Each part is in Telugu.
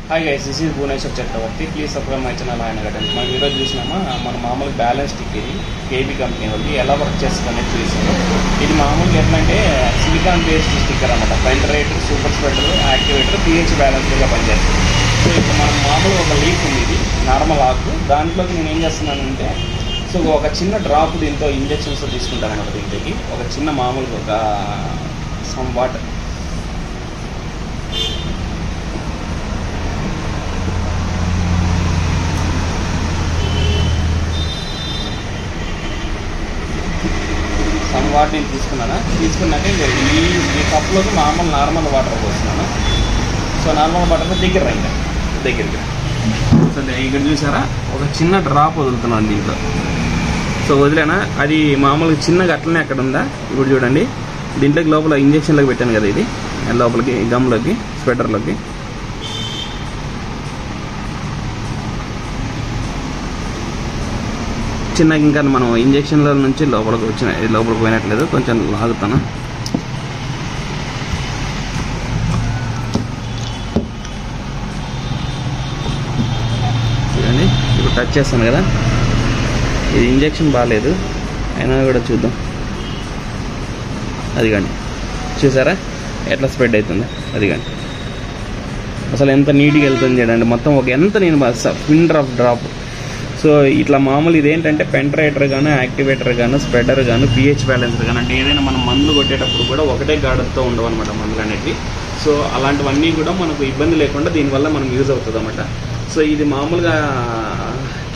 Hi guys, this is Bhuvaneshwar Chakravarthi. Please subscribe my channel ఆయన కదండి. మనం ఈరోజు చూసినామా మన మామూలు బ్యాలెన్స్ స్టిక్ ఇది కేబీ కంపెనీ వాళ్ళు ఎలా వర్క్ చేస్తుంది అనేది చూసాము. ఇది మామూలుగా ఎట్లా అంటే సిలికాన్ బేస్డ్ స్టిక్కర్ అనమాట. పెంటరేటర్, సూపర్ స్ప్రెడర్, యాక్టివేటర్, పిహెచ్ బ్యాలెన్స్గా పనిచేస్తుంది. సో ఇప్పుడు మనం మామూలుగా ఒక లీఫ్ ఉంది, ఇది నార్మల్ ఆకు. దాంట్లోకి నేను ఏం చేస్తున్నానంటే సో ఒక చిన్న డ్రాప్ దీంతో ఇంజెక్షన్స్ తీసుకుంటాను అనమాట. దీంట్లోకి ఒక చిన్న మామూలుగా ఒక సమ్ వాటర్ వాటిని తీసుకున్నాక ఈ కప్లోకి నార్మల్ వాటర్ పోస్తున్నాను. సో నార్మల్ వాటర్ దగ్గరికి సో ఇక్కడ చూసారా ఒక చిన్న డ్రాప్ వదులుతున్నాను దీంట్లో. సో వదిలేనా అది మామూలుగా చిన్నగా అట్లనే అక్కడ ఉందా. ఇప్పుడు చూడండి, దీంట్లోకి లోపల ఇంజక్షన్లోకి పెట్టాను కదా, ఇది లోపలికి గమ్లోకి స్వెటర్లోకి చిన్నగా ఇంకా మనం ఇంజక్షన్ల నుంచి లోపలికి పోయినట్లేదు. కొంచెం లాగుతాను. చూడండి, ఇప్పుడు టచ్ చేస్తాను కదా, ఇది ఇంజక్షన్ బాగాలేదు అయినా కూడా చూద్దాం. అది కానీ చూసారా ఎట్లా స్ప్రెడ్ అవుతుందో. అది కానీ అసలు ఎంత నీట్గా వెళ్తుంది చూడండి. మొత్తం ఒక ఎంత నేను పిన్ డ్రాప్. సో ఇట్లా మామూలు ఇదేంటంటే పెంటరేటర్ గాను, యాక్టివేటర్ గాను, స్ప్రెడర్ గాను, పిహెచ్ బ్యాలెన్సర్ గాను, అంటే ఏదైనా మనం మందులు కొట్టేటప్పుడు కూడా ఒకటే గాఢతతో ఉండవు అనమాట మందులు అనేవి. సో అలాంటివన్నీ కూడా మనకు ఇబ్బంది లేకుండా దీనివల్ల మనం యూజ్ అవుతుంది అనమాట. సో ఇది మామూలుగా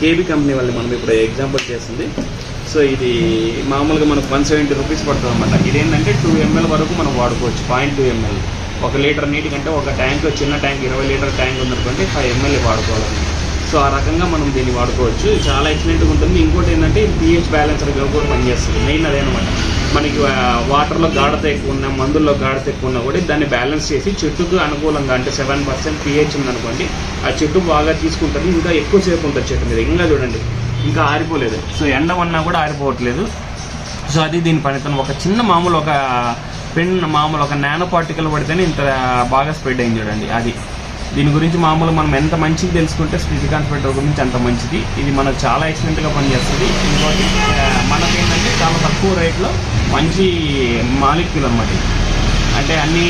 కేబీ కంపెనీ వాళ్ళు మనం ఇప్పుడు ఎగ్జాంపుల్ చేస్తుంది. సో ఇది మామూలుగా మనకు 170 రూపీస్ పడుతుంది అనమాట. ఇదేంటంటే 2 ml వరకు మనం వాడుకోవచ్చు. 0.2 ml 1 లీటర్ నీటి కంటే ఒక ట్యాంక్, చిన్న ట్యాంక్ 20 లీటర్ ట్యాంక్ ఉందనుకోండి 5 ml వాడుకోవాలన్నమాట. సో ఆ రకంగా మనం దీన్ని వాడుకోవచ్చు. చాలా ఎక్సలెంట్గా ఉంటుంది. ఇంకోటి ఏంటంటే పిహెచ్ బ్యాలెన్సర్గా కూడా పనిచేస్తుంది. మెయిన్ అదేనమాట. మనకి వాటర్లో గాఢత ఎక్కువ ఉన్నా, మందుల్లో గాఢత ఎక్కువ ఉన్నా కూడా దాన్ని బ్యాలెన్స్ చేసి చెట్టుకు అనుకూలంగా, అంటే 7% పిహెచ్ ఉందనుకోండి, ఆ చెట్టు బాగా తీసుకుంటుంది. ఇంకా ఎక్కువసేపు ఉంటుంది చెట్టు మీద. ఇంకా చూడండి, ఇంకా ఆరిపోలేదు. సో ఎండ ఉన్నా కూడా ఆరిపోవట్లేదు. సో అది దీని పనితనం. ఒక చిన్న మామూలు ఒక పెన్ ఒక నానో పార్టికల్ పడితేనే ఇంత బాగా స్ప్రెడ్ అయింది చూడండి. అది దీని గురించి మామూలు మనం ఎంత మంచిది తెలుసుకుంటే సిలికాన్ స్ప్రెడర్ గురించి అంత మంచిది. ఇది మనకు చాలా ఎక్సలెంట్గా పనిచేస్తుంది. ఇంకోటి మనకేంటంటే చాలా తక్కువ రేట్లో మంచి మాలిక్యూల్ అన్నమాట. అంటే అన్ని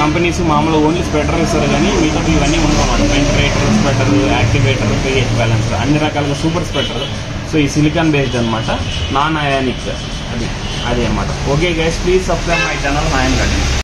కంపెనీస్ మామూలు ఓన్లీ స్ప్రెడర్ ఇస్తారు, కానీ మిగతా ఇవన్నీ ఉండవన్నమాట. పెంటరేటర్, స్ప్రెడర్, యాక్టివేటర్, పిహెచ్ బ్యాలెన్సర్, అన్ని రకాలుగా సూపర్ స్ప్రెడర్. సో ఈ సిలికాన్ బేస్డ్ అనమాట, నాన్ అయానిక్. అదే అనమాట. Okay guys, please subscribe my channel Nayan garden.